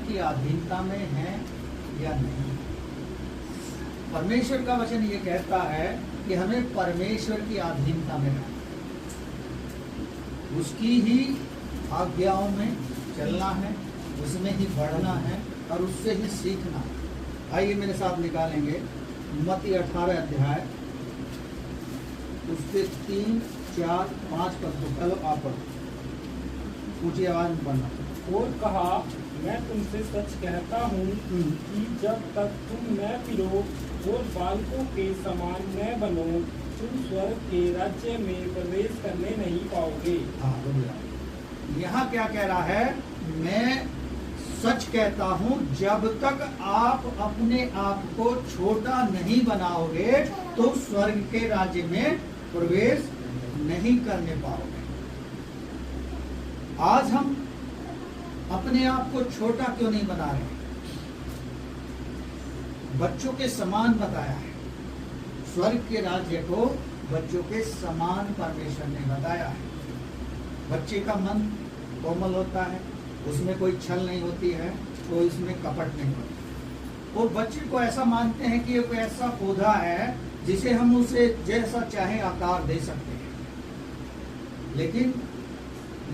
की अधीनता में हैं या नहीं। परमेश्वर का वचन ये कहता है कि हमें परमेश्वर की अधीनता में रहना, उसकी ही आज्ञाओं में चलना है, उसमें ही बढ़ना है और उससे ही सीखना है। आइए मेरे साथ निकालेंगे मत्ती 18 अध्याय, उसके 3, 4, 5 पद को। चलो आप पढ़ो, ऊंची आवाज में पढ़ना। और कहा, मैं तुमसे सच कहता हूँ कि जब तक तुम न फिरो और बालकों के समान न बनो, तुम स्वर्ग के राज्य में प्रवेश करने नहीं पाओगे। हाँ, यहाँ क्या कह रहा है? मैं सच कहता हूँ, जब तक आप अपने आप को छोटा नहीं बनाओगे तो स्वर्ग के राज्य में प्रवेश नहीं करने पाओगे। आज हम अपने आप को छोटा क्यों नहीं बना रहे? बच्चों के समान बताया है। स्वर्ग के राज्य को बच्चों के समान परमेश्वर ने बताया है। बच्चे का मन कोमल होता है, उसमें कोई छल नहीं होती है, कोई इसमें कपट नहीं होती। और बच्चे को ऐसा मानते हैं कि एक ऐसा पौधा है जिसे हम उसे जैसा चाहे आकार दे सकते हैं। लेकिन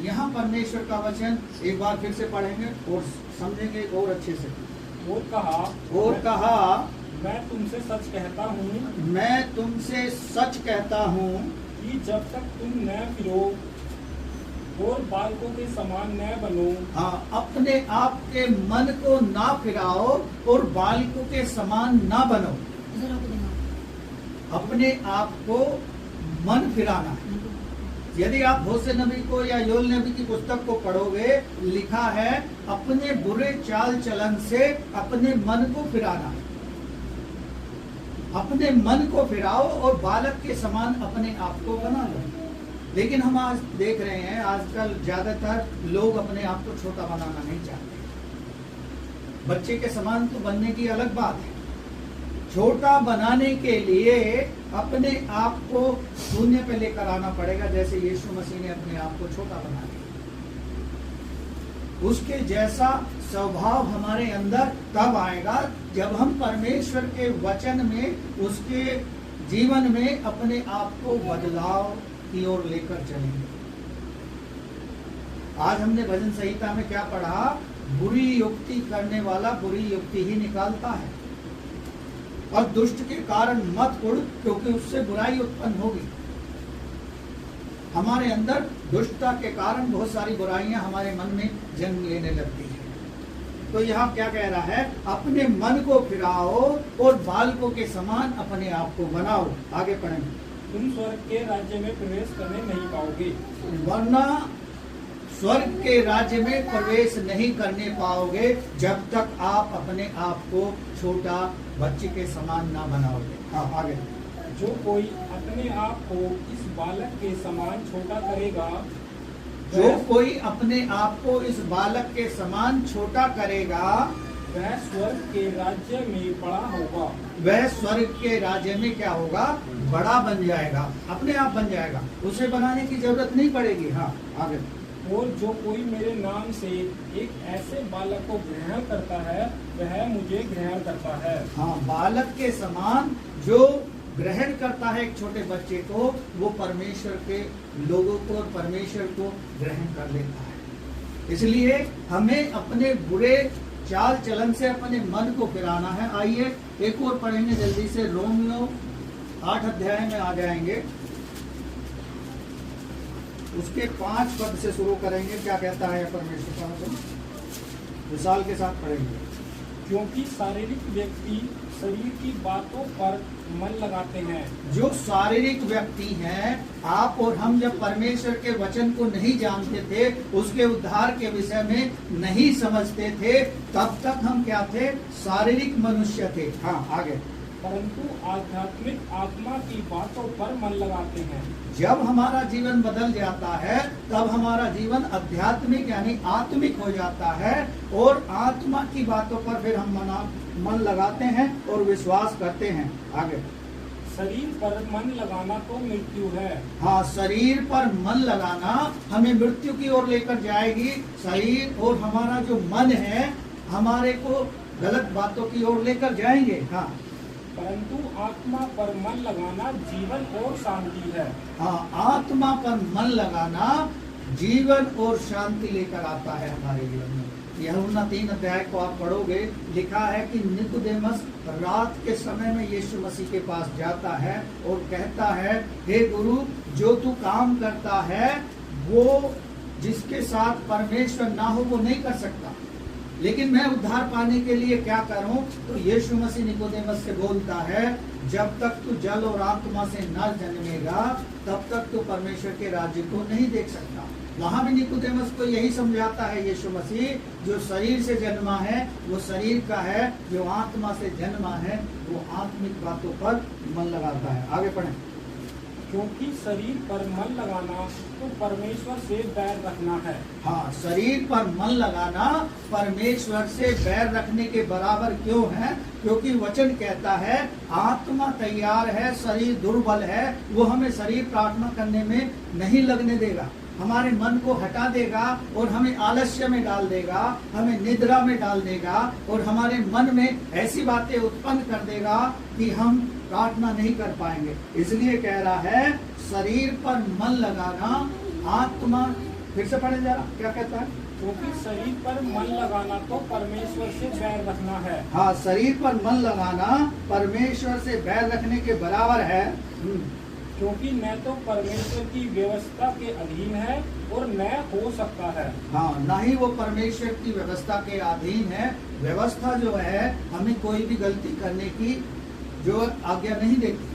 यहाँ परमेश्वर का वचन एक बार फिर से पढ़ेंगे और समझेंगे और अच्छे से। और कहा, मैं तुमसे सच कहता हूँ, मैं तुमसे सच कहता हूँ कि जब तक तुम न फिरो और बालकों के समान न बनो। हाँ, अपने आप के मन को ना फिराओ और बालकों के समान ना बनो। अपने आप को मन फिराना है। यदि आप होशे नबी को या योएल नबी की पुस्तक को पढ़ोगे, लिखा है अपने बुरे चाल चलन से अपने मन को फिराना। अपने मन को फिराओ और बालक के समान अपने आप को बना लो। लेकिन हम आज देख रहे हैं, आजकल ज्यादातर लोग अपने आप को छोटा बनाना नहीं चाहते। बच्चे के समान तो बनने की अलग बात है, छोटा बनाने के लिए अपने आप को शून्य पे लेकर आना पड़ेगा, जैसे यीशु मसीह ने अपने आप को छोटा बना लिया। उसके जैसा स्वभाव हमारे अंदर तब आएगा जब हम परमेश्वर के वचन में, उसके जीवन में अपने आप को बदलाव की ओर लेकर चलेंगे। आज हमने भजन संहिता में क्या पढ़ा? बुरी युक्ति करने वाला बुरी युक्ति ही निकालता है, और दुष्ट के कारण मत उड़, क्योंकि उससे बुराई उत्पन्न होगी। हमारे अंदर दुष्टता के कारण बहुत सारी बुराइयां हमारे मन में जन्म लेने लगती है। तो यहाँ क्या कह रहा है? अपने मन को फिराओ और बालकों के समान अपने आप को बनाओ। आगे पढ़ेंगे। तुम स्वर्ग के राज्य में प्रवेश करने नहीं पाओगे, वरना स्वर्ग के राज्य में प्रवेश नहीं करने पाओगे जब तक आप अपने आप को छोटा बच्चे के समान ना बनाओगे। हाँ, आगे। जो कोई अपने आप को इस बालक के समान छोटा करेगा, जो कोई अपने आप को इस बालक के समान छोटा करेगा, वह स्वर्ग के राज्य में बड़ा होगा। वह स्वर्ग के राज्य में क्या होगा? बड़ा बन जाएगा, अपने आप बन जाएगा, उसे बनाने की जरूरत नहीं पड़ेगी। हाँ, आगे। और जो कोई मेरे नाम से एक ऐसे बालक को ग्रहण करता है, वह मुझे ग्रहण करता है। हाँ, बालक के समान जो ग्रहण करता है एक छोटे बच्चे को, वो परमेश्वर के लोगों को और परमेश्वर को ग्रहण कर लेता है। इसलिए हमें अपने बुरे चाल चलन से अपने मन को फिराना है। आइए एक और पढ़ेंगे जल्दी से, रोमियो 8 अध्याय में आ जाएंगे, उसके 5 पद से शुरू करेंगे। क्या कहता है परमेश्वर का वचन? विशाल के साथ पढ़ेंगे। क्योंकि शारीरिक व्यक्ति शरीर की बातों पर मन लगाते हैं। जो शारीरिक व्यक्ति हैं, आप और हम जब परमेश्वर के वचन को नहीं जानते थे, उसके उद्धार के विषय में नहीं समझते थे, तब तक हम क्या थे? शारीरिक मनुष्य थे। हाँ, आगे। परंतु आध्यात्मिक आत्मा की बातों पर मन लगाते हैं। जब हमारा जीवन बदल जाता है, तब हमारा जीवन आध्यात्मिक यानी आत्मिक हो जाता है, और आत्मा की बातों पर फिर हम मन लगाते हैं और विश्वास करते हैं। आगे। शरीर पर मन लगाना तो मृत्यु है। हाँ, शरीर पर मन लगाना हमें मृत्यु की ओर लेकर जाएगी। शरीर और हमारा जो मन है, हमारे को गलत बातों की ओर लेकर जाएंगे। हाँ परंतु आत्मा पर मन लगाना जीवन और शांति है। हाँ, आत्मा पर मन लगाना जीवन और शांति लेकर आता है हमारे जीवन में। यूहन्ना 3 अध्याय को आप पढ़ोगे, लिखा है कि निकोदेमस रात के समय में यीशु मसीह के पास जाता है और कहता है, हे गुरु, जो तू काम करता है वो जिसके साथ परमेश्वर ना हो वो नहीं कर सकता, लेकिन मैं उद्धार पाने के लिए क्या करूं? तो यीशु मसीह निकोदेमस से बोलता है, जब तक तू जल और आत्मा से न जन्मेगा तब तक तू परमेश्वर के राज्य को नहीं देख सकता। वहां भी निकोदेमस को यही समझाता है यीशु मसीह, जो शरीर से जन्मा है वो शरीर का है, जो आत्मा से जन्मा है वो आत्मिक बातों पर मन लगाता है। आगे पढ़ें। क्योंकि शरीर पर मन लगाना तो परमेश्वर से बैर रखना है। हाँ, शरीर पर मन लगाना परमेश्वर से बैर रखने के बराबर क्यों है? क्योंकि वचन कहता है आत्मा तैयार है, शरीर दुर्बल है, वो हमें शरीर प्रार्थना करने में नहीं लगने देगा, हमारे मन को हटा देगा और हमें आलस्य में डाल देगा, हमें निद्रा में डाल देगा और हमारे मन में ऐसी बातें उत्पन्न कर देगा कि हम प्रार्थना नहीं कर पाएंगे। इसलिए कह रहा है शरीर पर मन लगाना, आत्मा, फिर से पढ़े जरा क्या कहता है? क्योंकि शरीर पर मन लगाना तो परमेश्वर से बैर रखना है। हाँ, शरीर पर मन लगाना परमेश्वर से बैर रखने के बराबर है। क्योंकि न तो परमेश्वर की व्यवस्था के अधीन है और न हो सकता है। हाँ, ना ही वो परमेश्वर की व्यवस्था के अधीन है। व्यवस्था जो है हमें कोई भी गलती करने की जो आज्ञा नहीं देती,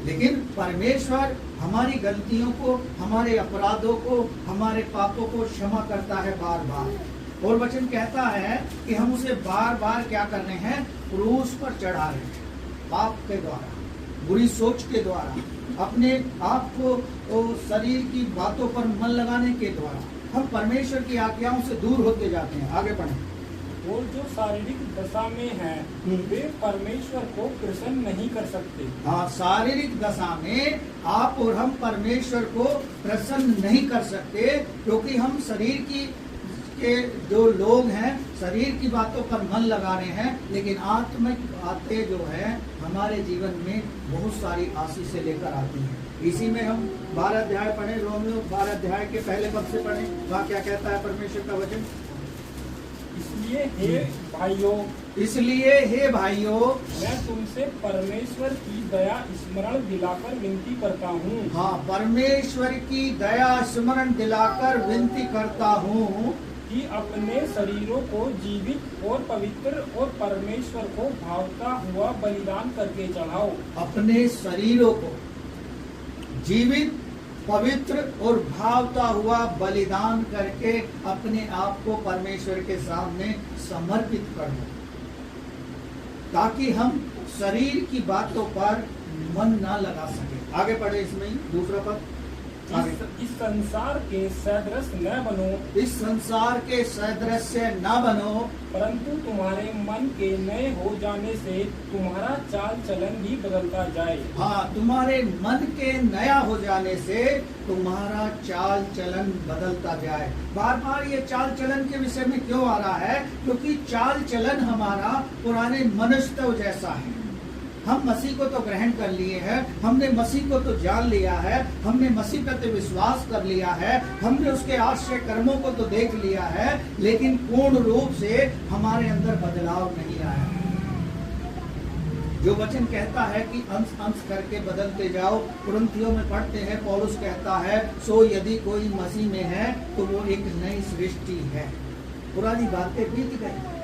लेकिन परमेश्वर हमारी गलतियों को, हमारे अपराधों को, हमारे पापों को क्षमा करता है बार बार। और वचन कहता है कि हम उसे बार बार क्या कर रहे हैं? क्रूस पर चढ़ा रहे हैं, पाप के द्वारा, बुरी सोच के द्वारा, अपने आप को शरीर की बातों पर मन लगाने के द्वारा हम परमेश्वर की आज्ञाओं से दूर होते जाते हैं। आगे बढ़ें। और जो शारीरिक दशा में हैं वे परमेश्वर को प्रसन्न नहीं कर सकते। हाँ, शारीरिक दशा में आप और हम परमेश्वर को प्रसन्न नहीं कर सकते, क्योंकि हम शरीर की के जो लोग हैं शरीर की बातों पर मन लगा रहे हैं, लेकिन आत्मिक बातें जो है हमारे जीवन में बहुत सारी आशीष से लेकर आती हैं। इसी में हम 12 अध्याय पढ़े, रोमियो 12 अध्याय के पहले पद से पढ़े, वहाँ क्या कहता है परमेश्वर का वचन? इसलिए हे भाइयों मैं तुमसे परमेश्वर की दया स्मरण दिलाकर विनती करता हूँ। हाँ, परमेश्वर की दया स्मरण दिलाकर विनती करता हूँ कि अपने शरीरों को जीवित और पवित्र और परमेश्वर को भावता हुआ बलिदान करके चढ़ाओ। अपने शरीरों को जीवित, पवित्र और भावता हुआ बलिदान करके अपने आप को परमेश्वर के सामने समर्पित कर दो, ताकि हम शरीर की बातों पर मन ना लगा सके। आगे पढ़े, इसमें दूसरा पद। इस संसार के सदृश न बनो, इस संसार के सदृश न बनो, परंतु तुम्हारे मन के नए हो जाने से तुम्हारा चाल चलन भी बदलता जाए। हाँ, तुम्हारे मन के नया हो जाने से तुम्हारा चाल चलन बदलता जाए। बार बार ये चाल चलन के विषय में क्यों आ रहा है? क्योंकि चाल चलन हमारा पुराने मनुष्य जैसा है। हम मसीह को तो ग्रहण कर लिए हैं, हमने मसीह को तो जान लिया है, हमने मसीह पर विश्वास कर लिया है, हमने उसके आश्चर्य कर्मों को तो देख लिया है, लेकिन पूर्ण रूप से हमारे अंदर बदलाव नहीं आया। जो वचन कहता है कि अंश अंश करके बदलते जाओ, कुरिन्थियों में पढ़ते हैं, पौलुस कहता है, सो यदि कोई मसीह में है तो वो एक नई सृष्टि है, पुरानी बातें बीत गई।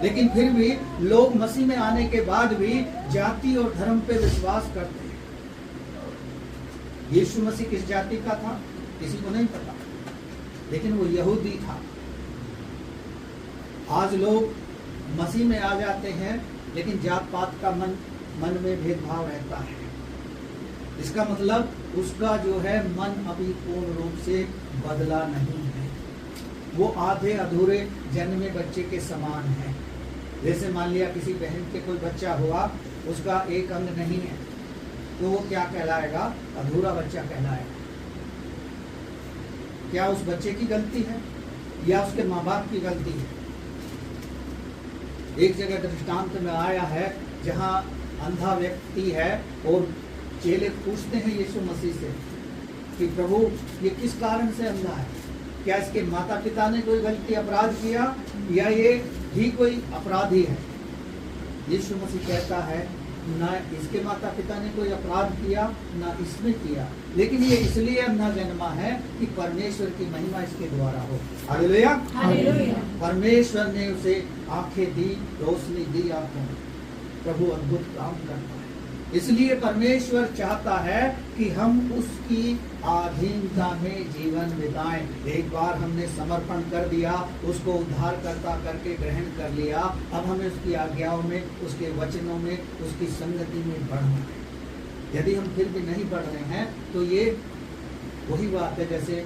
लेकिन फिर भी लोग मसीह में आने के बाद भी जाति और धर्म पे विश्वास करते हैं। यीशु मसीह किस जाति का था किसी को नहीं पता, लेकिन वो यहूदी था। आज लोग मसीह में आ जाते हैं, लेकिन जात पात का मन में भेदभाव रहता है। इसका मतलब उसका जो है मन अभी पूर्ण रूप से बदला नहीं है, वो आधे अधूरे जन्मे बच्चे के समान है। जैसे मान लिया किसी बहन के कोई बच्चा हुआ, उसका एक अंग नहीं है, तो वो क्या कहलाएगा? अधूरा बच्चा कहलाएगा। क्या उस बच्चे की गलती है या उसके माँ बाप की गलती है? एक जगह दृष्टांत में आया है जहाँ अंधा व्यक्ति है और चेले पूछते हैं यीशु मसीह से कि प्रभु ये किस कारण से अंधा है, क्या इसके माता पिता ने कोई गलती अपराध किया या ये ही कोई अपराधी है। यीशु मसीह कहता है ना इसके माता पिता ने कोई अपराध किया ना इसने किया, लेकिन ये इसलिए अंधा जन्मा है कि परमेश्वर की महिमा इसके द्वारा हो। हालेलुया। परमेश्वर ने उसे आंखें दी, रोशनी दी आंखों में। प्रभु अद्भुत काम करता है, इसलिए परमेश्वर चाहता है कि हम उसकी अधीनता में जीवन बिताएं। एक बार हमने समर्पण कर दिया, उसको उद्धारकर्ता करके ग्रहण कर लिया, अब हमें उसकी आज्ञाओं में, उसके वचनों में, उसकी संगति में बढ़ना है। यदि हम फिर भी नहीं बढ़ रहे हैं तो ये वही बात है जैसे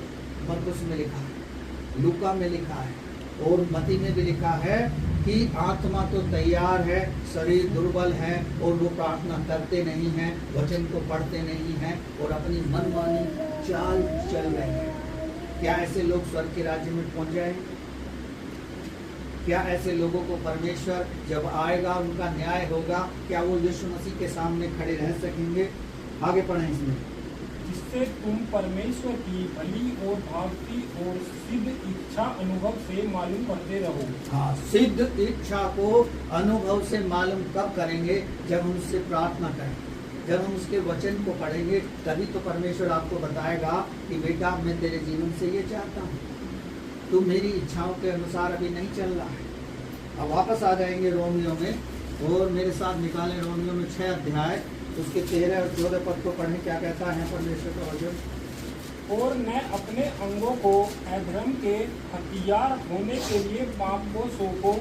मरकुस में लिखा है, लूका में लिखा है और मती में भी लिखा है कि आत्मा तो तैयार है, शरीर दुर्बल है और वो प्रार्थना करते नहीं हैं, वचन को पढ़ते नहीं हैं और अपनी मनमानी चाल चल रहे हैं। क्या ऐसे लोग स्वर्ग के राज्य में पहुंच जाएंगे? क्या ऐसे लोगों को परमेश्वर जब आएगा, उनका न्याय होगा, क्या वो यीशु मसीह के सामने खड़े रह सकेंगे? आगे पढ़ें इसमें। जिससे तुम परमेश्वर की भली और भावती और सिद्ध इच्छा अनुभव से मालूम करते रहो। हाँ, सिद्ध इच्छा को अनुभव से मालूम कब करेंगे? जब हम उससे प्रार्थना करेंगे, जब हम उसके वचन को पढ़ेंगे, तभी तो परमेश्वर आपको बताएगा कि बेटा मैं तेरे जीवन से ये चाहता हूँ, तू मेरी इच्छाओं के अनुसार अभी नहीं चल रहा है। अब वापस आ जाएंगे रोमियो में और मेरे साथ निकालें रोमियो में 6 अध्याय, उसके 13 और 14 पद को पढ़ें। क्या कहता है परमेश्वर का वचन? और मैं अपने अंगों को अधर्म के हथियार होने के लिए पाप को सौंपो,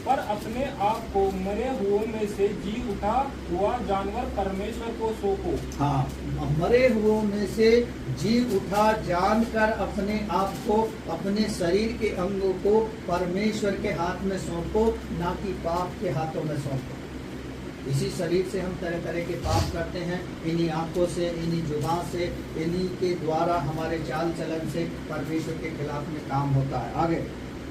पर अपने आप को मरे हुओं में से जी उठा हुआ जानवर परमेश्वर को सौंपो। हाँ, मरे हुओं में से जी उठा जानकर अपने आप को, अपने शरीर के अंगों को परमेश्वर के हाथ में सौंपो, ना कि पाप के हाथों में सौंपो। इसी शरीर से हम तरह तरह के पाप करते हैं, इन्हीं आंखों से, इन्हीं जुबान से, इन्हीं के द्वारा हमारे चाल चलन से परमेश्वर के खिलाफ में काम होता है। आगे।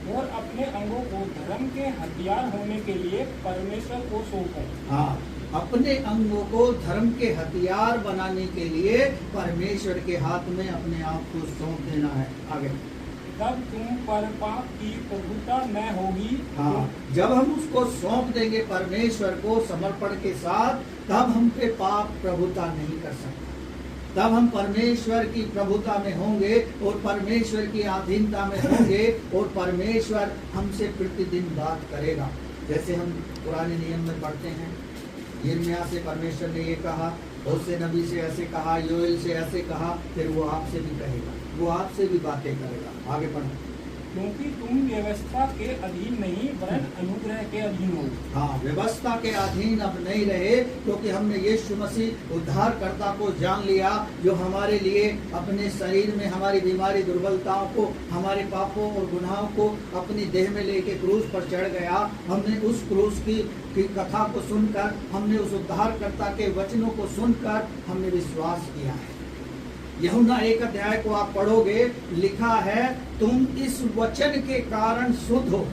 और अपने अंगों को धर्म के हथियार होने के लिए परमेश्वर को सौंपो। हाँ, अपने अंगों को धर्म के हथियार बनाने के लिए परमेश्वर के हाथ में अपने आप को सौंप देना है। आगे। तब तुम पर पाप की प्रभुता न होगी। हाँ, जब हम उसको सौंप देंगे परमेश्वर को समर्पण के साथ, तब हम पे पाप प्रभुता नहीं कर सकता। तब हम परमेश्वर की प्रभुता में होंगे और परमेश्वर की अधीनता में होंगे और परमेश्वर हमसे प्रतिदिन बात करेगा। जैसे हम पुराने नियम में पढ़ते हैं, यिर्मयाह से परमेश्वर ने ये कहा, होशे नबी से ऐसे कहा, योएल से ऐसे कहा, फिर वो आपसे भी कहेगा, वो आपसे भी बातें करेगा। आगे बढ़ो। क्योंकि तुम व्यवस्था के अधीन नहीं वरन अनुग्रह के अधीन हो। हाँ, व्यवस्था के अधीन अब नहीं रहे, क्योंकि हमने यीशु मसीह उद्धारकर्ता को जान लिया, जो हमारे लिए अपने शरीर में हमारी बीमारी दुर्बलताओं को, हमारे पापों और गुनाहों को अपनी देह में लेके क्रूस पर चढ़ गया। हमने उस क्रूस की कथा को सुनकर, हमने उस उद्धारकर्ता के वचनों को सुनकर हमने विश्वास किया है। यूहन्ना 1 अध्याय को आप पढ़ोगे, लिखा है तुम इस वचन के कारण शुद्ध हो।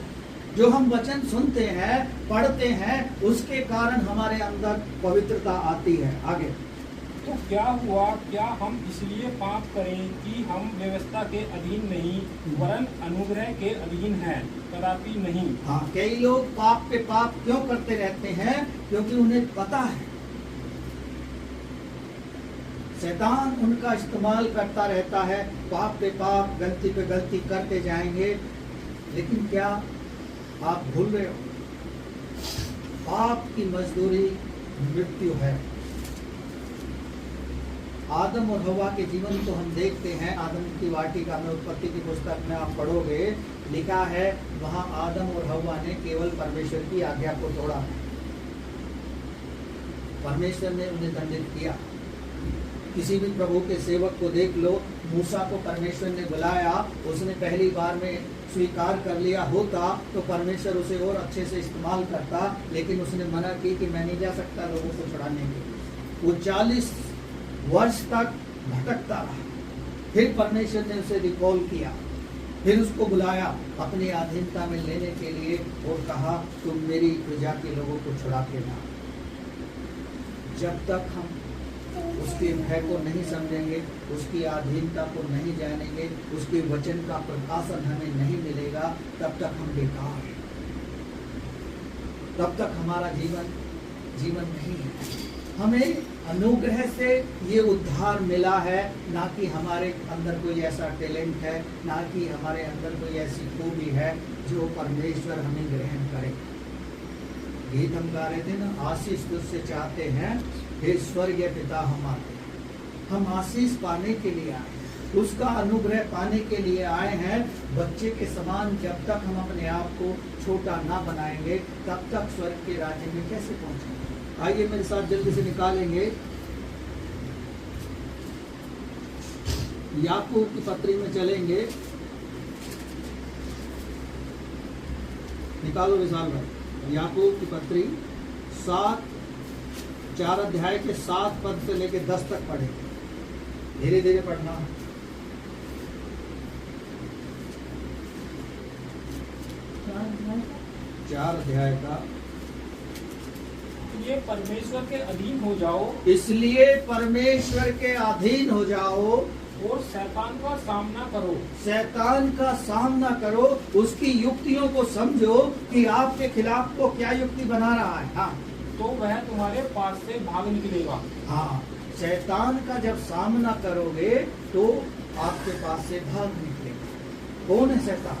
जो हम वचन सुनते हैं, पढ़ते हैं, उसके कारण हमारे अंदर पवित्रता आती है। आगे। तो क्या हुआ? क्या हम इसलिए पाप करें कि हम व्यवस्था के अधीन नहीं वरन अनुग्रह के अधीन हैं? कदापि नहीं। हाँ, कई लोग पाप पे पाप क्यों करते रहते हैं? क्योंकि उन्हें पता है शैतान उनका इस्तेमाल करता रहता है, पाप पे पाप, गलती पे गलती करते जाएंगे। लेकिन क्या आप भूल रहे हो, पाप की मजदूरी मृत्यु है। आदम और हवा के जीवन को हम देखते हैं। आदम की वाटिका में, उत्पत्ति की पुस्तक में आप पढ़ोगे, लिखा है वहां आदम और हवा ने केवल परमेश्वर की आज्ञा को तोड़ा। परमेश्वर ने उन्हें दंडित किया। किसी भी प्रभु के सेवक को देख लो, मूसा को परमेश्वर ने बुलाया, उसने पहली बार में स्वीकार कर लिया होता तो परमेश्वर उसे और अच्छे से इस्तेमाल करता, लेकिन उसने मना की कि मैं नहीं जा सकता लोगों को छुड़ाने के लिए। वो 40 वर्ष तक भटकता रहा। फिर परमेश्वर ने उसे रिकॉल किया फिर उसको बुलाया अपनी अधीनता में लेने के लिए और कहा तुम मेरी प्रजा के लोगों को छुड़ा के ला। जब तक हम उसके भय को नहीं समझेंगे, उसकी अधीनता को नहीं जानेंगे, उसके वचन का प्रकाशन हमें नहीं मिलेगा, तब तक हम बेकार हैं, तब तक हमारा जीवन नहीं है। हमें अनुग्रह से ये उद्धार मिला है, ना कि हमारे अंदर कोई ऐसा टैलेंट है, ना कि हमारे अंदर कोई ऐसी खूबी है जो परमेश्वर हमें ग्रहण करे। गीत हम गा रहे थे ना, आशीष तुझसे चाहते हैं हे स्वर्गीय पिता हमारे। हम आशीष पाने के लिए आए हैं, उसका अनुग्रह पाने के लिए आए हैं। बच्चे के समान जब तक हम अपने आप को छोटा ना बनाएंगे, तब तक स्वर्ग के राज्य में कैसे पहुंचेंगे। आइए मेरे साथ जल्दी से निकालेंगे याकूब की पत्री में चलेंगे। निकालो विशाल भाई, याकूब की पत्री 4 अध्याय के 7 पद से लेके 10 तक पढ़ेंगे। धीरे धीरे पढ़ना। 4 अध्याय का। ये परमेश्वर के अधीन हो जाओ, इसलिए परमेश्वर के अधीन हो जाओ और शैतान का सामना करो। शैतान का सामना करो, उसकी युक्तियों को समझो कि आपके खिलाफ वो क्या युक्ति बना रहा है। हाँ, तो वह तुम्हारे पास से भाग निकलेगा। हाँ, शैतान का जब सामना करोगे तो आपके पास से भाग निकलेगा। कौन है शैतान?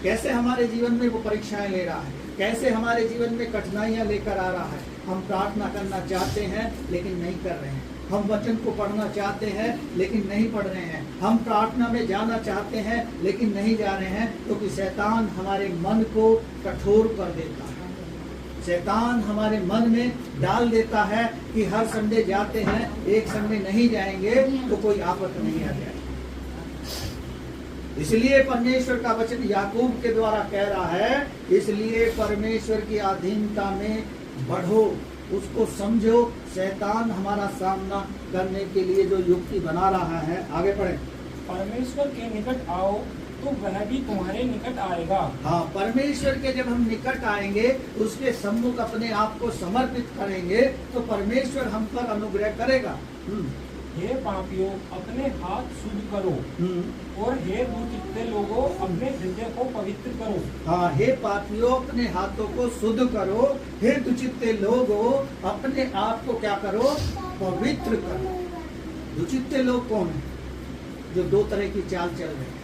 कैसे हमारे जीवन में वो परीक्षाएं ले रहा है, कैसे हमारे जीवन में कठिनाइयां लेकर आ रहा है। हम प्रार्थना करना चाहते हैं लेकिन नहीं कर रहे हैं, हम वचन को पढ़ना चाहते हैं लेकिन नहीं पढ़ रहे हैं, हम प्रार्थना में जाना चाहते हैं लेकिन नहीं जा रहे हैं, क्योंकि शैतान हमारे मन को कठोर कर देता है। शैतान हमारे मन में डाल देता है कि हर संडे जाते हैं, एक संडे नहीं जाएंगे तो कोई आफत नहीं आ जाएगी। इसलिए परमेश्वर का वचन याकूब के द्वारा कह रहा है, इसलिए परमेश्वर की अधीनता में बढ़ो, उसको समझो। शैतान हमारा सामना करने के लिए जो युक्ति बना रहा है, आगे पढ़े। परमेश्वर के निकट आओ तो वह भी तुम्हारे निकट आएगा। हाँ, परमेश्वर के जब हम निकट आएंगे, उसके सम्मुख अपने आप को समर्पित करेंगे तो परमेश्वर हम पर अनुग्रह करेगा। हे पापियों, अपने हाथ शुद्ध करो, और हे दुचित्ते लोगों, अपने हृदय को पवित्र करो। हाँ, हे पापियों, अपने हाथों को शुद्ध करो, हे दुचित्ते लोगों, अपने आप को क्या करो? पवित्र करो। दुचित्ते लोग कौन है? जो 2 तरह की चाल चल रहे हैं।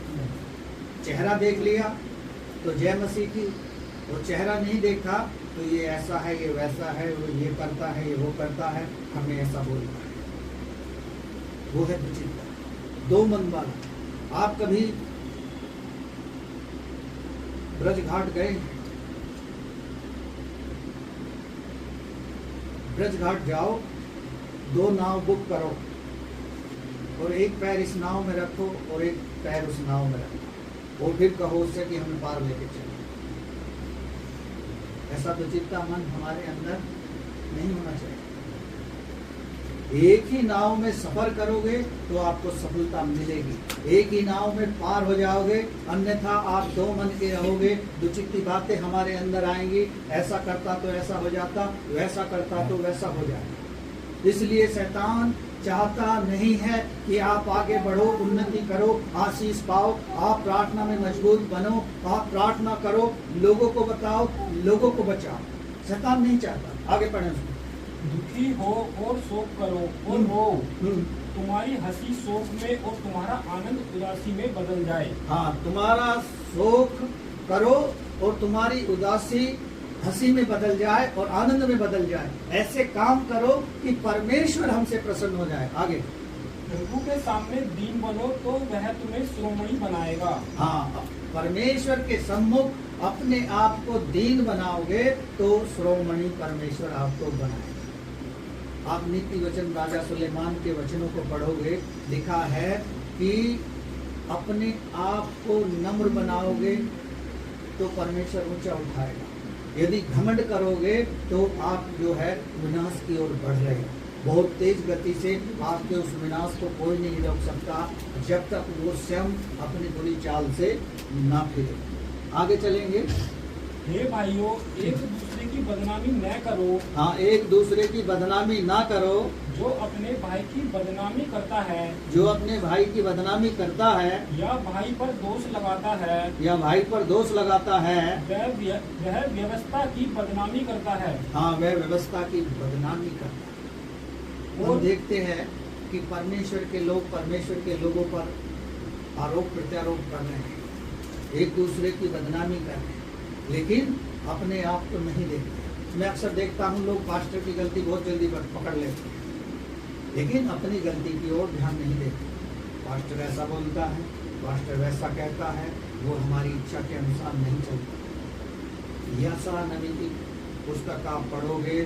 चेहरा देख लिया तो जय मसीह की, और चेहरा नहीं देखा तो ये ऐसा है, ये वैसा है, वो ये करता है, ये वो करता है, हमें ऐसा बोलता है। वो है दुचित्ता, 2 मन वाला। आप कभी ब्रज घाट गए? ब्रज घाट जाओ, 2 नाव बुक करो, और एक पैर इस नाव में रखो और एक पैर उस नाव में रखो, और फिर कहो उससे कि हमें पार लेके चलो। ऐसा दुचित्ता मन हमारे अंदर नहीं होना चाहिए। एक ही नाव में सफर करोगे तो आपको सफलता मिलेगी, एक ही नाव में पार हो जाओगे, अन्यथा आप 2 मन के रहोगे। दुचित्ती बातें हमारे अंदर आएंगी, ऐसा करता तो ऐसा हो जाता, वैसा करता तो वैसा हो जाता। इसलिए शैतान चाहता नहीं है कि आप आगे बढ़ो, उन्नति करो, आशीष पाओ, आप प्रार्थना में मजबूत बनो, आप प्रार्थना करो, लोगों को बताओ, लोगों को बचाओ। शैतान नहीं चाहता। आगे पढ़ें। दुखी हो और शोक करो और रो, तुम्हारी हंसी शोक में और तुम्हारा आनंद उदासी में बदल जाए। हाँ, तुम्हारा शोक करो और तुम्हारी उदासी हंसी में बदल जाए और आनंद में बदल जाए। ऐसे काम करो कि परमेश्वर हमसे प्रसन्न हो जाए। आगे। प्रभु के सामने दीन बनो तो वह तुम्हें श्रोमणी बनाएगा। हाँ, परमेश्वर के सम्मुख अपने आप को दीन बनाओगे तो श्रोमणी परमेश्वर आपको बनाएगा। आप नीति वचन राजा सुलेमान के वचनों को पढ़ोगे, लिखा है कि अपने आप को नम्र बनाओगे तो परमेश्वर ऊंचा उठाएगा। यदि घमंड करोगे तो आप जो है विनाश की ओर बढ़ रहे हो। बहुत तेज गति से आपके उस विनाश को कोई नहीं रोक सकता जब तक वो स्वयं अपनी बुरी चाल से ना फिरे। आगे चलेंगे। हे भाइयों, एक दूसरे की बदनामी न करो। हाँ, एक दूसरे की बदनामी ना करो। जो अपने भाई की बदनामी करता है, जो अपने भाई की बदनामी करता है या भाई पर दोष लगाता है, या भाई पर दोष लगाता है, वह व्यवस्था की बदनामी करता है। हाँ, वह व्यवस्था की बदनामी करता है। हम देखते हैं कि परमेश्वर के लोग परमेश्वर के लोगों पर आरोप प्रत्यारोप कर रहे हैं, एक दूसरे की बदनामी कर रहे हैं, लेकिन अपने आप को नहीं देखते। मैं अक्सर देखता हूँ लोग पास्टर की गलती बहुत जल्दी पकड़ लेते हैं, लेकिन अपनी गलती की ओर ध्यान नहीं देते। पास्टर ऐसा बोलता है, पास्टर वैसा कहता है, वो हमारी इच्छा के अनुसार नहीं चलता। यशा नबी की पुस्तक आप पढ़ोगे,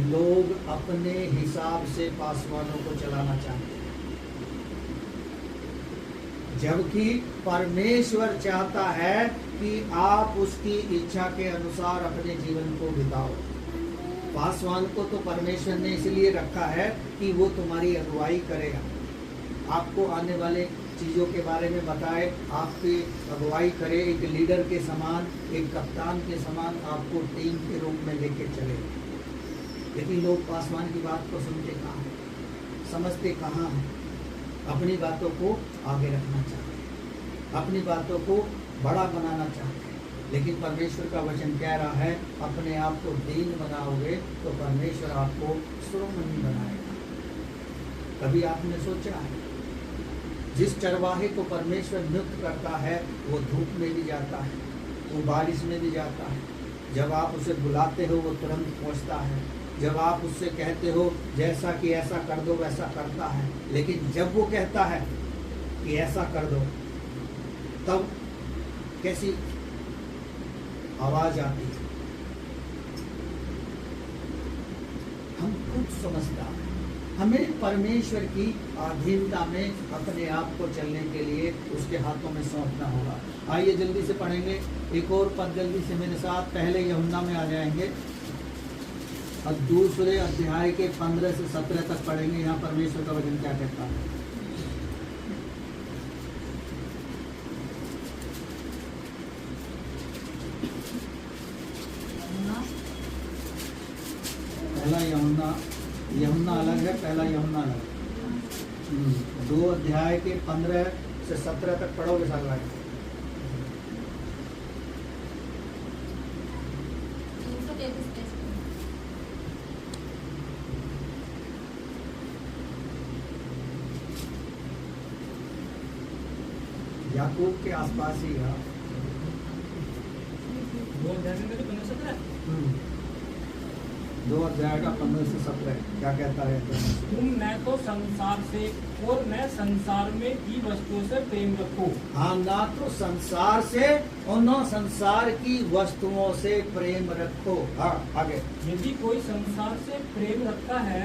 लोग अपने हिसाब से पासवानों को चलाना चाहते हैं, जबकि परमेश्वर चाहता है कि आप उसकी इच्छा के अनुसार अपने जीवन को बिताओ। पासवान को तो परमेश्वर ने इसलिए रखा है कि वो तुम्हारी अगुवाई करेगा, आपको आने वाले चीज़ों के बारे में बताए, आपकी अगुवाई करे, एक लीडर के समान, एक कप्तान के समान आपको टीम के रूप में लेके चले। लेकिन लोग पासवान की बात को सुनते कहाँ हैं, समझते कहाँ हैं, अपनी बातों को आगे रखना चाहते हैं, अपनी बातों को बड़ा बनाना चाहते हैं। लेकिन परमेश्वर का वचन कह रहा है, अपने आप को दीन बनाओगे तो परमेश्वर आपको श्रोमणी बनाएगा। कभी आपने सोचा है, जिस चरवाहे को परमेश्वर नियुक्त करता है वो धूप में भी जाता है, वो बारिश में भी जाता है, जब आप उसे बुलाते हो वो तुरंत पहुंचता है, जब आप उससे कहते हो जैसा कि ऐसा कर दो वैसा करता है। लेकिन जब वो कहता है कि ऐसा कर दो, तब कैसी आवाज आती है, हम खुद समझता है। हमें परमेश्वर की अधीनता में अपने आप को चलने के लिए उसके हाथों में सौंपना होगा। आइए जल्दी से पढ़ेंगे एक और पद, जल्दी से मेरे साथ। पहले यूहन्ना में आ जाएंगे और दूसरे अध्याय के 15 से 17 तक पढ़ेंगे। यहाँ परमेश्वर का वचन क्या कहता है। पहला यूहन्ना अलग है, पहला यूहन्ना अलग है। 2 अध्याय के 15 से 17 तक पढ़ोगे साल भाई। याकूब के आसपास ही है। 2 अध्याय का 15 से 17 क्या कहता है। तुम न तो संसार से और न संसार में की वस्तुओं से प्रेम रखो। हाँ, ना तो संसार से और न संसार की वस्तुओं से प्रेम रखो। हाँ, आगे। यदि कोई संसार से प्रेम रखता है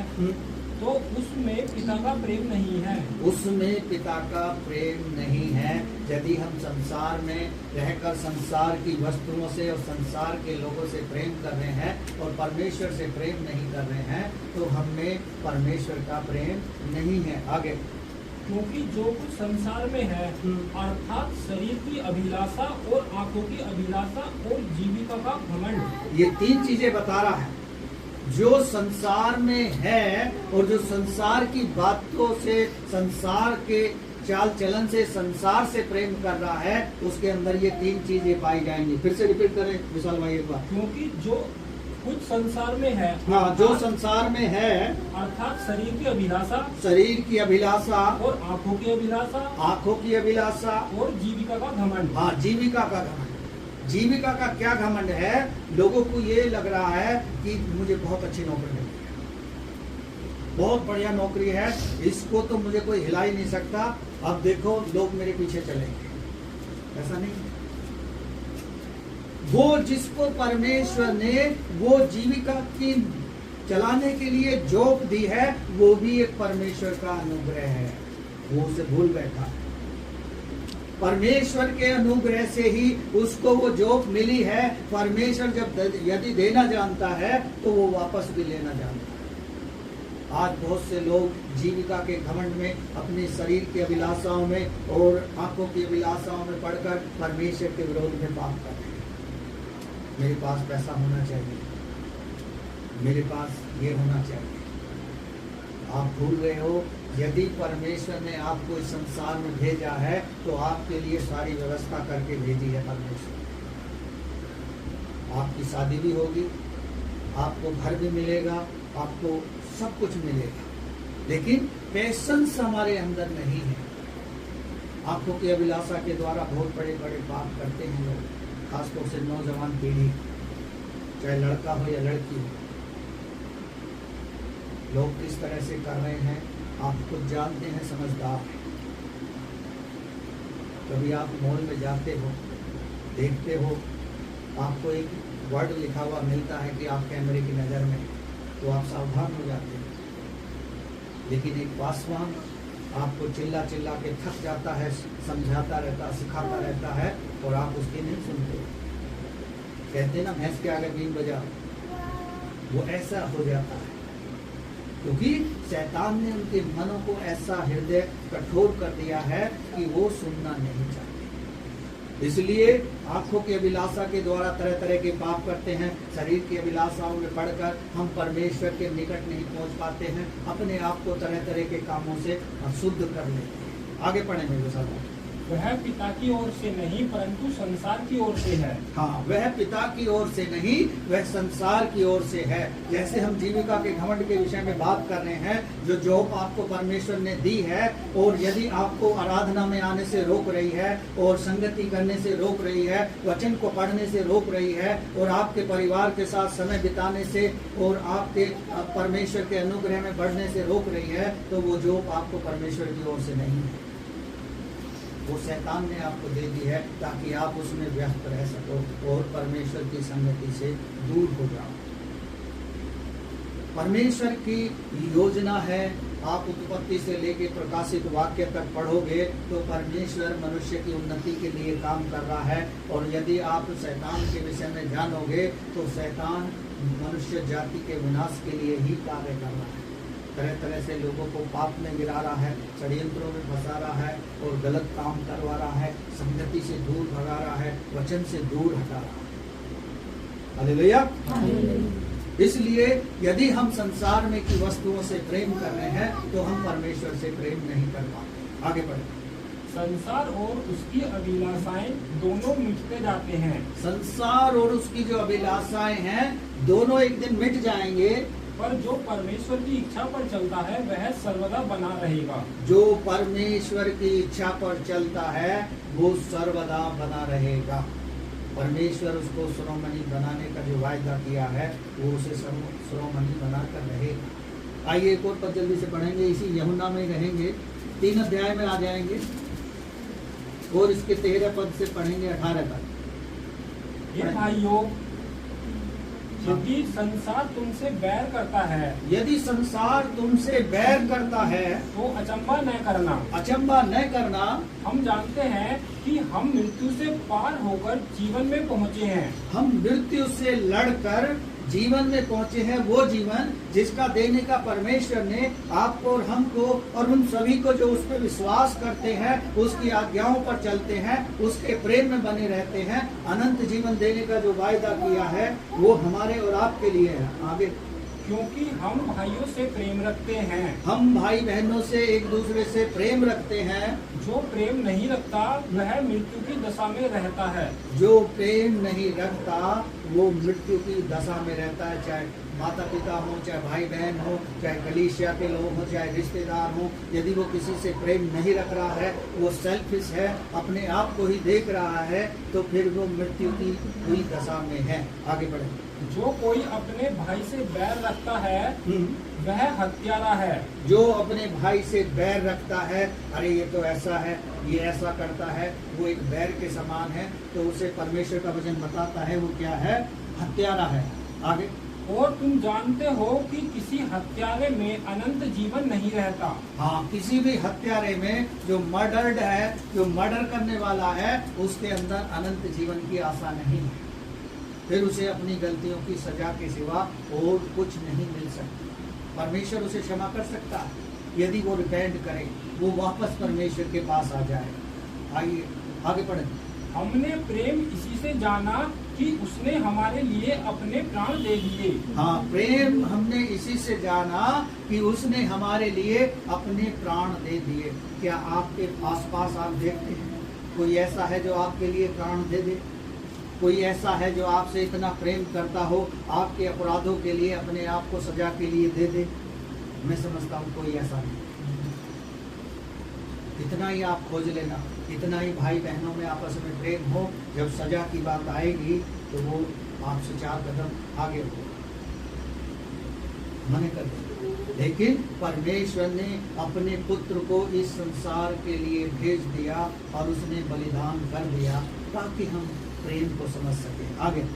तो उसमें पिता का प्रेम नहीं है। उसमें पिता का प्रेम नहीं है। यदि हम संसार में रहकर संसार की वस्तुओं से और संसार के लोगों से प्रेम कर रहे हैं और परमेश्वर से प्रेम नहीं कर रहे हैं तो हमें परमेश्वर का प्रेम नहीं है। आगे। क्योंकि जो कुछ संसार में है अर्थात शरीर की अभिलाषा और आंखों की अभिलाषा और जीविका का घमंड, ये 3 चीजें बता रहा है। जो संसार में है और जो संसार की बातों से, संसार के चाल चलन से, संसार से प्रेम कर रहा है, उसके अंदर ये 3 चीजें पाई जाएंगी। फिर से रिपीट करें विशाल भाई एक बार। क्योंकि जो कुछ संसार में है, हाँ, जो संसार में है अर्थात शरीर की अभिलाषा, शरीर की अभिलाषा और आंखों की अभिलाषा, आंखों की अभिलाषा और जीविका का घमंड। हाँ, जीविका का घमंड। जीविका का क्या घमंड है। लोगों को ये लग रहा है कि मुझे बहुत अच्छी नौकरी मिली है, बहुत बढ़िया नौकरी है, इसको तो मुझे कोई हिला ही नहीं सकता, अब देखो लोग मेरे पीछे चलेंगे। ऐसा नहीं। वो जिसको परमेश्वर ने वो जीविका की चलाने के लिए जॉब दी है, वो भी एक परमेश्वर का अनुग्रह है। वो उसे भूल बैठा है। परमेश्वर के अनुग्रह से ही उसको वो जॉब मिली है। परमेश्वर जब यदि देना जानता है तो वो वापस भी लेना जानता है। आज बहुत से लोग जीविका के घमंड में, अपने शरीर की अभिलाषाओं में और आंखों की अभिलाषाओं में पड़कर परमेश्वर के विरोध में पाप कर रहे हैं। मेरे पास पैसा होना चाहिए, मेरे पास ये होना चाहिए। आप भूल गए हो, यदि परमेश्वर ने आपको इस संसार में भेजा है तो आपके लिए सारी व्यवस्था करके भेजी है परमेश्वर। आपकी शादी भी होगी, आपको घर भी मिलेगा, आपको सब कुछ मिलेगा, लेकिन पेशेंस हमारे अंदर नहीं है। आंखों की अभिलाषा के द्वारा बहुत बड़े बड़े पाप करते हैं लोग, खासतौर से नौजवान पीढ़ी, चाहे लड़का हो या लड़की हो। लोग किस तरह से कर रहे हैं आप खुद जानते हैं, समझदार हैं। कभी आप मॉल में जाते हो, देखते हो, आपको एक वर्ड लिखा हुआ मिलता है कि आप कैमरे की नज़र में, तो आप सावधान हो जाते हैं। लेकिन एक पासवान आपको चिल्ला चिल्ला के थक जाता है, समझाता रहता, सिखाता रहता है और आप उसकी नहीं सुनते। कहते ना भैंस के आगे बीन बजा, वो ऐसा हो जाता है क्योंकि शैतान ने उनके मनों को ऐसा हृदय कठोर कर दिया है कि वो सुनना नहीं चाहते। इसलिए आंखों की अभिलाषा के द्वारा तरह तरह के पाप करते हैं, शरीर की अभिलाषाओं में पड़कर हम परमेश्वर के निकट नहीं पहुंच पाते हैं, अपने आप को तरह तरह के कामों से शुद्ध कर लेते हैं। आगे पढ़ेंगे वो सब। वह पिता की ओर से नहीं परंतु संसार की ओर से है। हाँ, वह पिता की ओर से नहीं, वह संसार की ओर से है। जैसे हम जीविका के घमंड के विषय में बात कर रहे हैं, जो जॉब आपको परमेश्वर ने दी है, और यदि आपको आराधना में आने से रोक रही है और संगति करने से रोक रही है, वचन को पढ़ने से रोक रही है और आपके परिवार के साथ समय बिताने से और आपके परमेश्वर के अनुग्रह में बढ़ने से रोक रही है, तो वो जॉब आपको परमेश्वर की ओर से नहीं है, वो शैतान ने आपको दे दी है ताकि आप उसमें व्यस्त रह सको और परमेश्वर की संगति से दूर हो जाओ। परमेश्वर की योजना है, आप उत्पत्ति से लेके प्रकाशित वाक्य तक पढ़ोगे तो परमेश्वर मनुष्य की उन्नति के लिए काम कर रहा है। और यदि आप शैतान के विषय में जानोगे तो शैतान मनुष्य जाति के विनाश के लिए ही कार्य कर रहा है। तरह तरह से लोगों को पाप में गिरा रहा है, षड्यंत्रों में फंसा रहा है और गलत काम करवा रहा है, संगति से दूर भगा रहा है, वचन से दूर हटा रहा है। हालेलुया। इसलिए यदि हम संसार में की वस्तुओं से प्रेम कर रहे हैं तो हम परमेश्वर से प्रेम नहीं कर पाते। आगे बढ़े। संसार और उसकी अभिलाषाएं दोनों मिटते जाते हैं। संसार और उसकी जो अभिलाषाएं हैं दोनों एक दिन मिट जाएंगे, पर जो परमेश्वर की इच्छा पर चलता है वह सर्वदा बना रहेगा। जो परमेश्वर की इच्छा पर चलता है वो सर्वदा बना रहेगा। परमेश्वर उसको शिरोमणि बनाने का जो वायदा किया है वो उसे शिरोमणि बनाकर रहेगा। आइए एक और पद जल्दी से पढ़ेंगे, इसी यूहन्ना में रहेंगे, 3 अध्याय में आ जाएंगे और इसके 13 पद से पढ़ेंगे 18 तक। ये भाइयों, यदि संसार तुमसे बैर करता है, यदि संसार तुमसे बैर करता है तो अचंभा न करना। अचंभा न करना। हम जानते हैं कि हम मृत्यु से पार होकर जीवन में पहुँचे हैं। हम मृत्यु से लड़कर जीवन में पहुंचे हैं, वो जीवन जिसका देने का परमेश्वर ने आपको और हमको और उन सभी को जो उस पर विश्वास करते हैं, उसकी आज्ञाओं पर चलते हैं, उसके प्रेम में बने रहते हैं, अनंत जीवन देने का जो वायदा किया है वो हमारे और आपके लिए है। आगे। क्योंकि हम भाइयों से प्रेम रखते हैं। हम भाई बहनों से एक दूसरे से प्रेम रखते हैं। जो प्रेम नहीं रखता वह मृत्यु की दशा में रहता है। जो प्रेम नहीं रखता वो मृत्यु की दशा में रहता है, चाहे माता पिता हो, चाहे भाई बहन हो, चाहे कलीसिया के लोग हो, चाहे रिश्तेदार हो। यदि वो किसी से प्रेम नहीं रख रहा है, वो सेल्फिश है, अपने आप को ही देख रहा है, तो फिर वो मृत्यु की हुई दशा में है। आगे बढ़े। जो कोई अपने भाई से बैर रखता है वह हत्यारा है। जो अपने भाई से बैर रखता है, अरे ये तो ऐसा है, ये ऐसा करता है, वो एक बैर के समान है, तो उसे परमेश्वर का वचन बताता है वो क्या है, हत्यारा है। आगे। और तुम जानते हो कि किसी हत्यारे में अनंत जीवन नहीं रहता। हाँ, किसी भी हत्यारे में जो मर्डर्ड है, जो मर्डर करने वाला है, उसके अंदर अनंत जीवन की आशा नहीं है। फिर उसे अपनी गलतियों की सजा के सिवा और कुछ नहीं मिल सकती। परमेश्वर उसे क्षमा कर सकता है यदि वो रिपेंट करे, वो वापस परमेश्वर के पास आ जाए। आइए आगे पढ़ें। हमने प्रेम इसी से जाना कि उसने हमारे लिए अपने प्राण दे दिए। हाँ, प्रेम हमने इसी से जाना कि उसने हमारे लिए अपने प्राण दे दिए। क्या आपके आसपास आप देखते हैं कोई ऐसा है जो आपके लिए प्राण दे दे? कोई ऐसा है जो आपसे इतना प्रेम करता हो, आपके अपराधों के लिए अपने आप को सजा के लिए दे दे? मैं समझता हूँ कोई ऐसा नहीं। इतना ही आप खोज लेना, इतना ही भाई बहनों में आपस में प्रेम हो, जब सजा की बात आएगी तो वो आपसे 4 कदम आगे हो मने कर दे। लेकिन परमेश्वर ने अपने पुत्र को इस संसार के लिए भेज दिया और उसने बलिदान कर दिया ताकि हम प्रेम को समझ सके। आगे,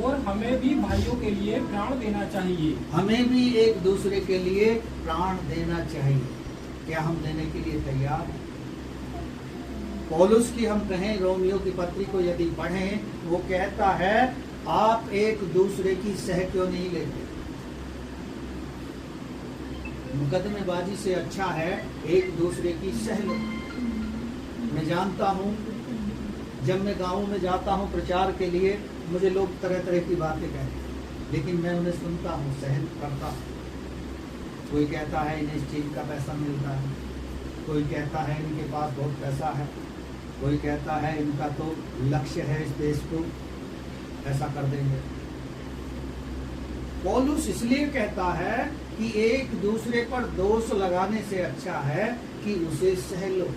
और हमें भी भाइयों के लिए प्राण देना चाहिए। हमें भी एक दूसरे के लिए प्राण देना चाहिए। क्या हम देने के लिए तैयार हैं? पौलुस की हम कहें रोमियो की पत्री को यदि पढ़ें, वो कहता है आप एक दूसरे की सह क्यों नहीं लेते? मुकदमेबाजी से अच्छा है एक दूसरे की सह लो। मैं जानता हूँ जब मैं गाँव में जाता हूँ प्रचार के लिए, मुझे लोग तरह तरह की बातें कहते हैं, लेकिन मैं उन्हें सुनता हूँ, सहन करता हूँ। कोई कहता है इन्हें इस चीज का पैसा मिलता है, कोई कहता है इनके पास बहुत पैसा है, कोई कहता है इनका तो लक्ष्य है इस देश को ऐसा कर देंगे। पौलुस इसलिए कहता है कि एक दूसरे पर दोष लगाने से अच्छा है कि उसे सह लो।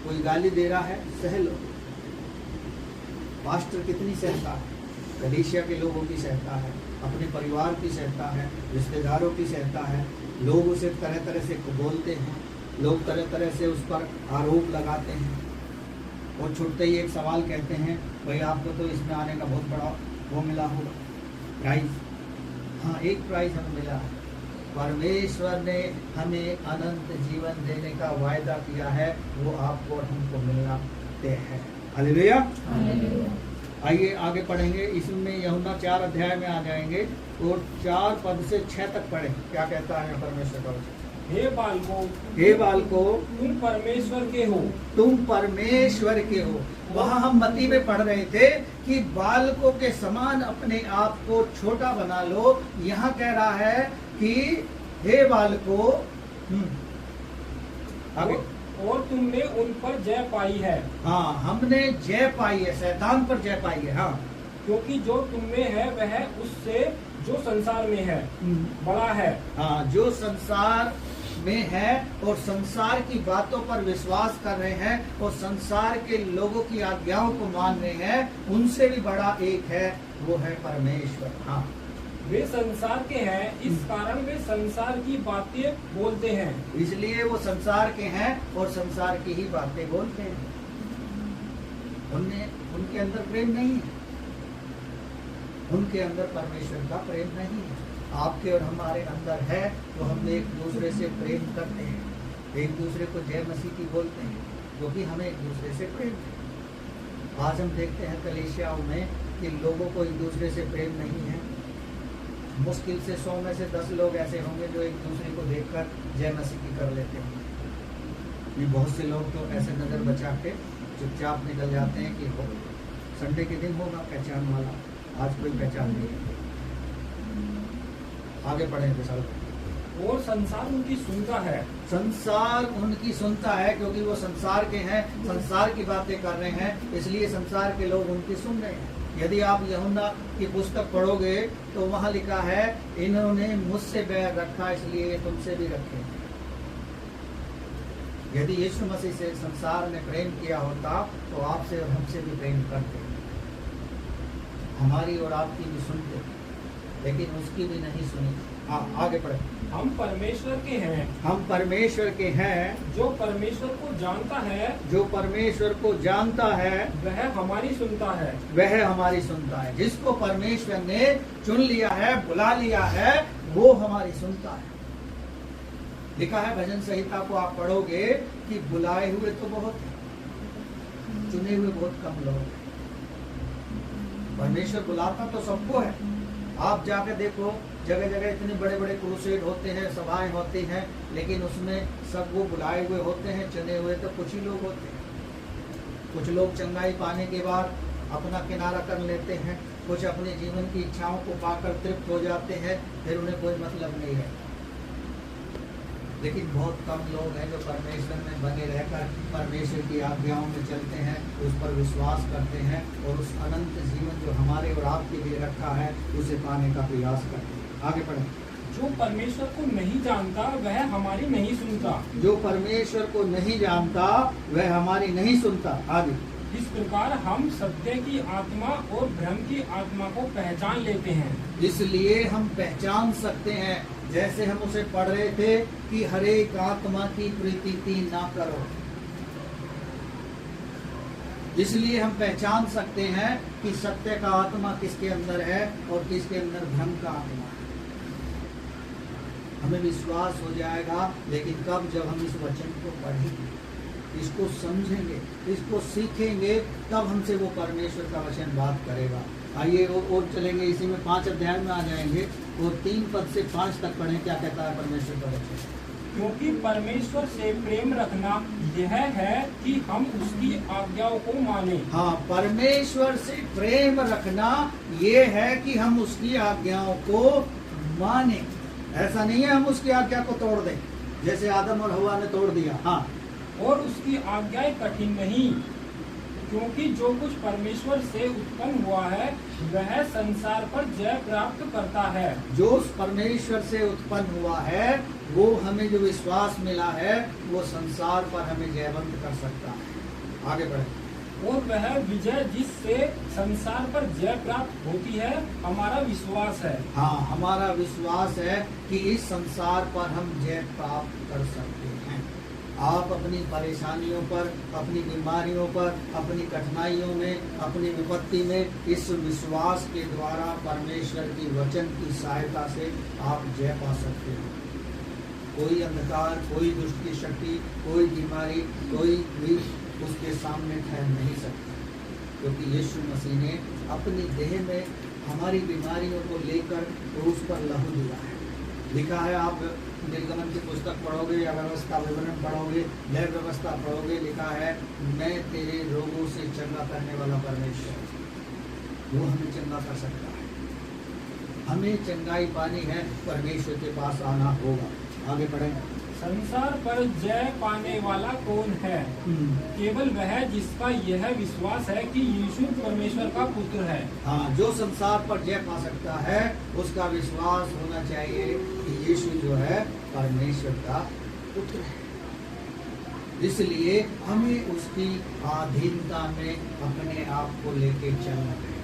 कोई गाली दे रहा है, सह लो। पास्टर कितनी सहता है? कलीसिया के लोगों की सहता है, अपने परिवार की सहता है, रिश्तेदारों की सहता है। लोग उसे तरह तरह से बोलते हैं, लोग तरह तरह से उस पर आरोप लगाते हैं और छुटते ही एक सवाल कहते हैं, भाई आपको तो इसमें आने का बहुत बड़ा वो मिला होगा, प्राइज। हाँ, एक प्राइज हमें मिला है। परमेश्वर ने हमें अनंत जीवन देने का वायदा किया है, वो आपको और हमको मिलना तय है। हालेलुया। आइए आगे पढ़ेंगे। इसमें यूहन्ना 4 अध्याय में आ जाएंगे और 4 पद से 6 तक पढ़ें। क्या कहता है परमेश्वर का वचन? हे बालकों, तुम परमेश्वर के हो। तुम परमेश्वर के हो। वहाँ हम मत्ती में पढ़ रहे थे कि बालकों के समान अपने आप को छोटा बना लो। यहाँ कह रहा है कि हे बालकों, आगे, और तुमने उन पर जय पाई है। हाँ, हमने जय पाई है, शैतान पर जय पाई है। हाँ, क्योंकि जो तुम में है वह उससे जो संसार में है बड़ा है। हाँ, जो संसार में है और संसार की बातों पर विश्वास कर रहे हैं और संसार के लोगों की आज्ञाओं को मान रहे हैं, उनसे भी बड़ा एक है, वो है परमेश्वर। हाँ, वे संसार के हैं, इस कारण वे संसार की बातें बोलते हैं। इसलिए वो संसार के हैं और संसार की ही बातें बोलते हैं। उनके अंदर प्रेम नहीं है, उनके अंदर परमेश्वर का प्रेम नहीं है। आपके और हमारे अंदर है, तो हम एक दूसरे से प्रेम करते हैं, एक दूसरे को जय मसीह की बोलते हैं, क्योंकि हमें एक दूसरे से प्रेम है। आज हम देखते हैं कलीसियाओं में कि लोगों को एक दूसरे से प्रेम नहीं है। मुश्किल से 100 में से 10 लोग ऐसे होंगे जो एक दूसरे को देखकर जय मसीह की कर लेते हैं। ये बहुत से लोग तो ऐसे नजर बचा के चुपचाप निकल जाते हैं कि संडे के दिन होगा पहचान वाला, आज कोई पहचान नहीं है। आगे बढ़ेंगे सर। और संसार उनकी सुनता है। संसार उनकी सुनता है क्योंकि वो संसार के हैं, संसार की बातें कर रहे हैं, इसलिए संसार के लोग उनकी सुन रहे हैं। यदि आप यूहन्ना की पुस्तक पढ़ोगे तो वहाँ लिखा है, इन्होंने मुझसे बैर रखा इसलिए तुमसे भी रखे। यदि यीशु मसीह से संसार ने प्रेम किया होता तो आपसे और हमसे भी प्रेम करते, हमारी और आपकी भी सुनते, लेकिन उसकी भी नहीं सुनी। आगे बढ़े। हम परमेश्वर के हैं। हम परमेश्वर के हैं। जो परमेश्वर को जानता है, जो परमेश्वर को जानता है वह हमारी सुनता है। वह हमारी सुनता है। जिसको परमेश्वर ने चुन लिया है, बुला लिया है, वो हमारी सुनता है। लिखा है भजन संहिता को आप पढ़ोगे कि बुलाए हुए तो बहुत है, चुने हुए बहुत कम लोग हैं। परमेश्वर बुलाता तो सबको है। आप जाकर देखो, जगह जगह इतने बड़े बड़े क्रूसेड होते हैं, सभाएं होती हैं, लेकिन उसमें सब वो बुलाए हुए होते हैं, चुने हुए तो कुछ ही लोग होते हैं। कुछ लोग चंगाई पाने के बाद अपना किनारा कर लेते हैं, कुछ अपने जीवन की इच्छाओं को पाकर तृप्त हो जाते हैं, फिर उन्हें कोई मतलब नहीं है। लेकिन बहुत कम लोग हैं जो परमेश्वर में बने रहकर परमेश्वर की आज्ञाओं में चलते हैं, उस पर विश्वास करते हैं और उस अनंत जीवन जो हमारे और आपके लिए रखा है उसे पाने का प्रयास करते हैं। आगे बढ़ें। जो परमेश्वर को नहीं जानता वह हमारी नहीं सुनता। जो परमेश्वर को नहीं जानता वह हमारी नहीं सुनता। आगे। इस प्रकार हम सत्य की आत्मा और भ्रम की आत्मा को पहचान लेते हैं। इसलिए हम पहचान सकते हैं, जैसे हम उसे पढ़ रहे थे कि हर एक आत्मा की प्रीति ना करो। इसलिए हम पहचान सकते हैं कि सत्य का आत्मा किसके अंदर है और किसके अंदर भ्रम का आत्मा है। हमें विश्वास हो जाएगा, लेकिन कब? जब हम इस वचन को पढ़ेंगे, इसको समझेंगे, इसको सीखेंगे, तब हमसे वो परमेश्वर का वचन बात करेगा। आइए और चलेंगे, इसी में 5 अध्याय में आ जाएंगे और 3 पद से 5 तक पढ़ें। क्या कहता है परमेश्वर का वचन? क्योंकि परमेश्वर से प्रेम रखना यह है कि हम उसकी आज्ञाओं को माने। हाँ, परमेश्वर से प्रेम रखना ये है कि हम उसकी आज्ञाओं को माने। ऐसा नहीं है हम उसकी आज्ञा को तोड़ दें, जैसे आदम और हवा ने तोड़ दिया। हाँ, और उसकी आज्ञाएं कठिन नहीं, क्योंकि जो कुछ परमेश्वर से उत्पन्न हुआ है वह संसार पर जय प्राप्त करता है। जो परमेश्वर से उत्पन्न हुआ है वो हमें जो विश्वास मिला है वो संसार पर हमें जयवंत कर सकता है। आगे बढ़े। और वह विजय जिससे संसार पर जय प्राप्त होती है हमारा विश्वास है। हाँ, हमारा विश्वास है कि इस संसार पर हम जय प्राप्त कर सकते हैं। आप अपनी परेशानियों पर, अपनी बीमारियों पर, अपनी कठिनाइयों में, अपनी विपत्ति में इस विश्वास के द्वारा परमेश्वर की वचन की सहायता से आप जय पा सकते हैं। कोई अंधकार, कोई दुष्ट की शक्ति, कोई बीमारी, कोई भी उसके सामने ठहर नहीं सकता, क्योंकि यीशु मसीह ने अपनी देह में हमारी बीमारियों को लेकर उस पर लहू दिया है। लिखा है, आप निर्गमन की पुस्तक पढ़ोगे या व्यवस्था विवरण पढ़ोगे, नई व्यवस्था पढ़ोगे, लिखा है मैं तेरे रोगों से चंगा करने वाला परमेश्वर, वो हमें चंगा कर सकता है। हमें चंगाई पानी है, परमेश्वर के पास आना होगा। आगे बढ़ेंगे। संसार पर जय पाने वाला कौन है? केवल वह जिसका यह विश्वास है कि यीशु परमेश्वर का पुत्र है। हाँ, जो संसार पर जय पा सकता है उसका विश्वास होना चाहिए कि यीशु जो है परमेश्वर का पुत्र है। इसलिए हमें उसकी अधीनता में अपने आप को लेके चलना है,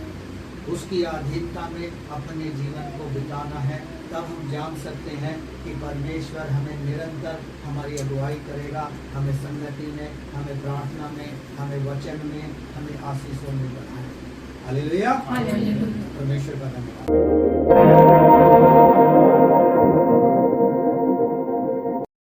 उसकी अधीनता में अपने जीवन को बिताना है। तब हम जान सकते हैं कि परमेश्वर हमें निरंतर हमारी अगुवाई करेगा, हमें संगति में, हमें प्रार्थना में, हमें वचन में, हमें आशीषों में बढ़ाएगा। हालेलुया। हालेलुया। परमेश्वर का धन्यवाद।